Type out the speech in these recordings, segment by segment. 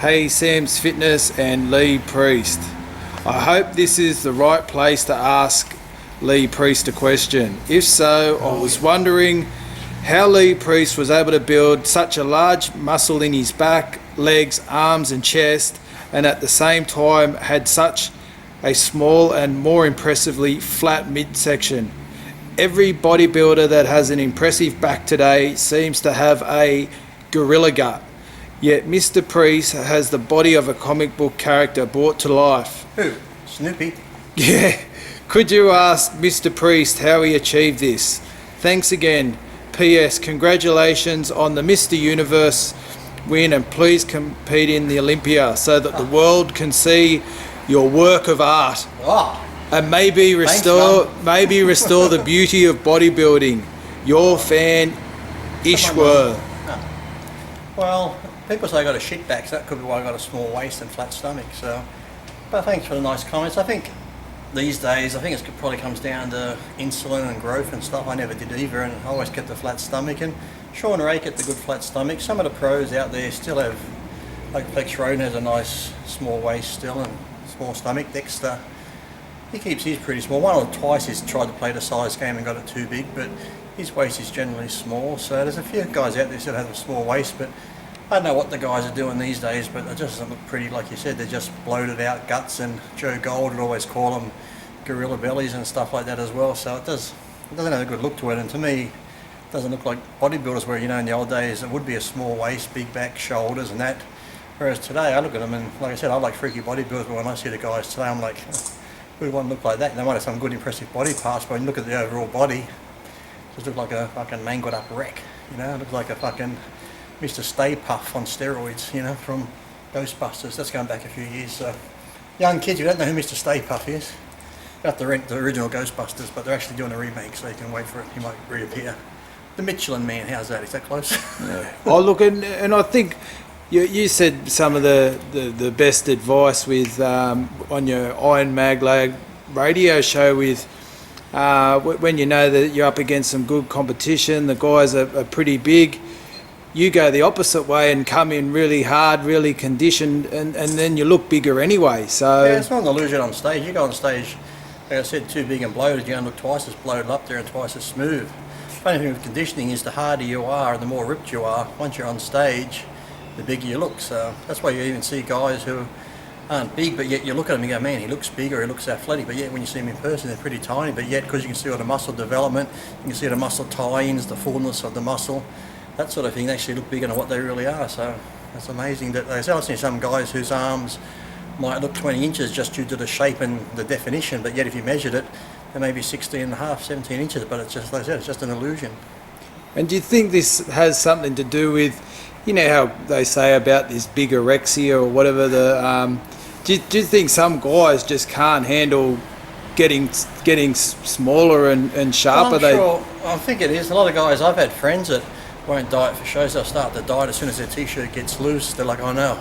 Hey Sam's Fitness and Lee Priest. I hope this is the right place to ask Lee Priest a question. If so, I was wondering how Lee Priest was able to build such a large muscle in his back, legs, arms and chest, and at the same time had such a small and more impressively flat midsection. Every bodybuilder that has an impressive back today seems to have a gorilla gut. Yet Mr. Priest has the body of a comic book character brought to life. Who? Snoopy? Yeah. Could you ask Mr. Priest how he achieved this? Thanks again. P.S. Congratulations on the Mr. Universe win, and please compete in the Olympia so that the world can see your work of art. Oh. And maybe restore the beauty of bodybuilding. Your fan, Ishwar. Well, people say I got a shit back, so that could be why I got a small waist and flat stomach. So, but thanks for the nice comments. I think these days, it probably comes down to insulin and growth and stuff. I never did either, and I always kept a flat stomach. And Sean Ray kept a good flat stomach. Some of the pros out there still have, like Flex Roden has a nice small waist still and small stomach. Dexter, he keeps his pretty small. One or twice he's tried to play the size game and got it too big, but his waist is generally small. So there's a few guys out there still have a small waist, but I don't know what the guys are doing these days, but it just doesn't look pretty. Like you said, they're just bloated out guts, and Joe Gold would always call them gorilla bellies and stuff like that as well. So it doesn't have a good look to it, and to me, it doesn't look like bodybuilders where, in the old days it would be a small waist, big back, shoulders and that. Whereas today I look at them and, like I said, I like freaky bodybuilders, but when I see the guys today I'm like, who would want to look like that? They might have some good impressive body parts, but when you look at the overall body, it just looks like a fucking mangled up wreck. It looks like a fucking Mr. Stay Puff on steroids, from Ghostbusters. That's going back a few years. So young kids, you don't know who Mr. Stay Puff is. You have to rent the original Ghostbusters, but they're actually doing a remake, so you can wait for it. He might reappear. The Michelin Man, how's that? Is that close? Yeah. Oh, look, and I think you said some of the best advice with on your Iron Mag radio show with when you know that you're up against some good competition, the guys are pretty big. You go the opposite way and come in really hard, really conditioned, and then you look bigger anyway. So yeah, it's not an illusion on stage. You go on stage, like I said, too big and bloated, you're going to look twice as bloated up there and twice as smooth. The funny thing with conditioning is the harder you are and the more ripped you are, once you're on stage, the bigger you look. So that's why you even see guys who aren't big, but yet you look at them and go, man, he looks bigger, he looks athletic, but yet when you see them in person, they're pretty tiny. But yet, because you can see all the muscle development, you can see the muscle tie-ins, the fullness of the muscle, that sort of thing, they actually look bigger than what they really are. So it's amazing that I've seen some guys whose arms might look 20 inches just due to the shape and the definition, but yet if you measured it, they may be 16 and a half, 17 inches, but it's just, like I said, it's just an illusion. And do you think this has something to do with, how they say about this bigorexia or whatever, do you think some guys just can't handle getting smaller and sharper? Well, I think it is. A lot of guys, I've had friends that won't diet for shows. They'll start to diet as soon as their t-shirt gets loose. They're like, oh no,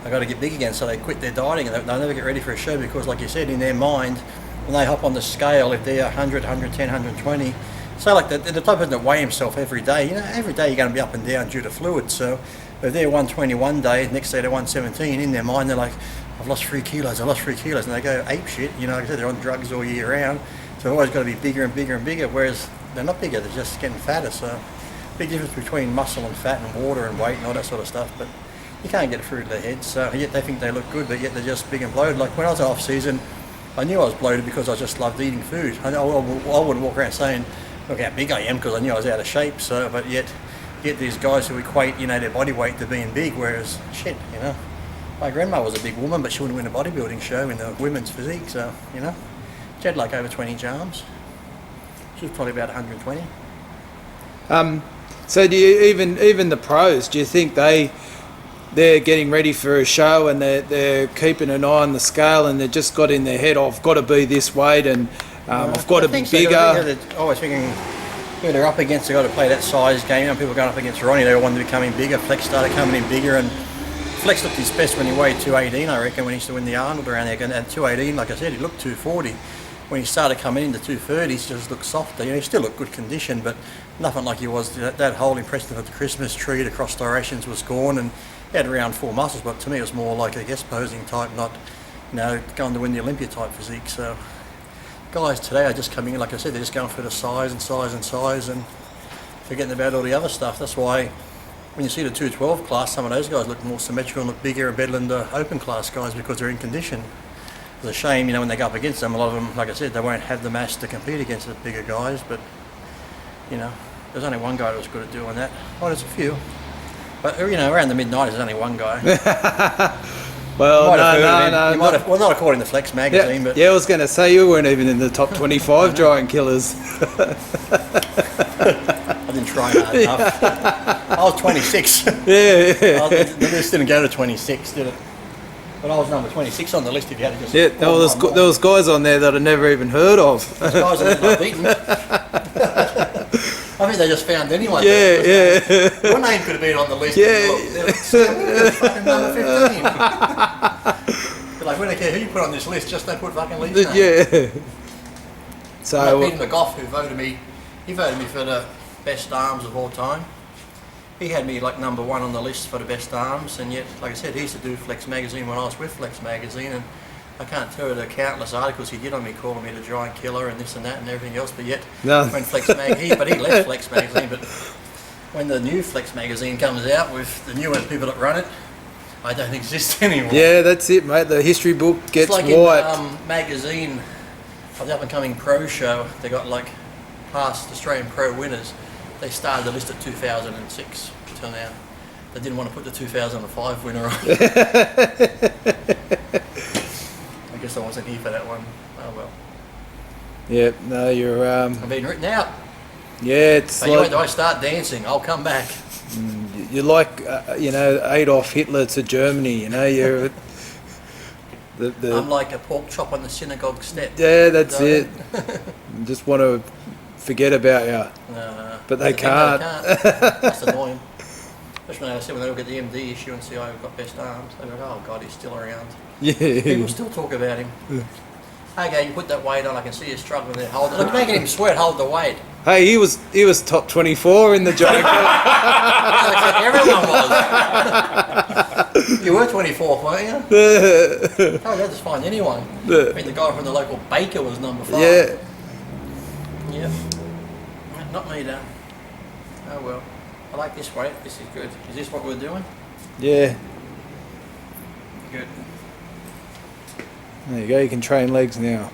I got to get big again. So they quit their dieting and they'll never get ready for a show because, like you said, in their mind, when they hop on the scale, if they're 100, 110, 120, so like the type of person that weigh himself every day, every day you're going to be up and down due to fluid. So if they're 120 one day, next day they're 117, in their mind they're like, I've lost 3 kilos, and they go ape shit. Like I said, they're on drugs all year round, so they've always got to be bigger and bigger and bigger, whereas they're not bigger, they're just getting fatter. So big difference between muscle and fat and water and weight and all that sort of stuff, but you can't get it through to their heads. So yet they think they look good, but yet they're just big and bloated. Like when I was off season, I knew I was bloated because I just loved eating food. I wouldn't walk around saying, look how big I am, because I knew I was out of shape. So, but yet these guys who equate, their body weight to being big, whereas shit, my grandma was a big woman, but she wouldn't win a bodybuilding show in the women's physique. So, she had like over 20-inch arms. She was probably about 120. So do you even the pros? Do you think they're getting ready for a show and they're keeping an eye on the scale and they've just got in their head, I've got to be this weight and I've got to be bigger? They're always thinking who they're up against. They've got to play that size game. People going up against Ronnie, they all wanted to becoming bigger. Flex started coming in bigger, and Flex looked his best when he weighed 218, I reckon, when he used to win the Arnold around there. And at 218, like I said, he looked 240. When he started coming into 230s, he just looked softer. He still looked good condition, but nothing like he was. That whole impression of the Christmas tree, the cross styrations was gone, and he had around 4 muscles, but to me it was more like a guest posing type, not, you know, going to win the Olympia type physique. So guys today are just coming in, like I said, they're just going for the size and size and size and forgetting about all the other stuff. That's why when you see the 212 class, some of those guys look more symmetrical and look bigger and better than the open class guys because they're in condition. It's a shame, you know, when they go up against them, a lot of them, like I said, they won't have the mass to compete against the bigger guys, but, you know, there's only one guy that was good at doing that. Well, there's a few. But, you know, around the mid-90s, there's only one guy. Well, no. Well, not according to Flex magazine, yeah, but... Yeah, I was going to say you weren't even in the top 25 giant killers. I didn't try hard enough. I was 26. Yeah. The list didn't go to 26, did it? But I was number 26 on the list if you had to just... Yeah, there was guys on there that I never even heard of. Those guys that ended up beaten. I think they just found anyone. Yeah. Your name could have been on the list. Yeah. Fucking number 15. But like, we don't care who you put on this list, just don't put fucking Lee's name. Yeah. So... Peter McGough, who voted me, he voted me for the best arms of all time. He had me like number 1 on the list for the best arms, and yet, like I said, he used to do Flex magazine when I was with Flex magazine, and I can't tell you the countless articles he did on me, calling me the giant killer and this and that and everything else. But yet, when Flex magazine, but he left Flex magazine. But when the new Flex magazine comes out with the newer people that run it, I don't exist anymore. Yeah, that's it, mate. The history book gets it's like wiped. in magazine of the up and coming pro show, they got like past Australian pro winners. They started the list at 2006 till now. They didn't want to put the 2005 winner on. I guess I wasn't here for that one. Oh well. Yeah, no, you're... I've been written out. Yeah, it's so like... do I start dancing? I'll come back. You're like, you know, Adolf Hitler to Germany, you know, you're... I'm like a pork chop on the synagogue step. Yeah, that's it. Just want to forget about you. But they can't. That's annoying. Especially when I said when they look at the MD issue and see I've got best arms, they go, oh God, he's still around. Yeah. People still talk about him. Yeah. Okay, you put that weight on, I can see you struggling there. Hold it. Look, making him sweat, hold the weight. Hey, he was top 24 in the giant killer. Everyone was. You were 24th, weren't you? Oh, they'll just find anyone. I mean, the guy from the local baker was number 5. Yeah. Yep. Not me, though. Oh well. I like this weight. This is good. Is this what we're doing? Yeah. Good. There you go. You can train legs now.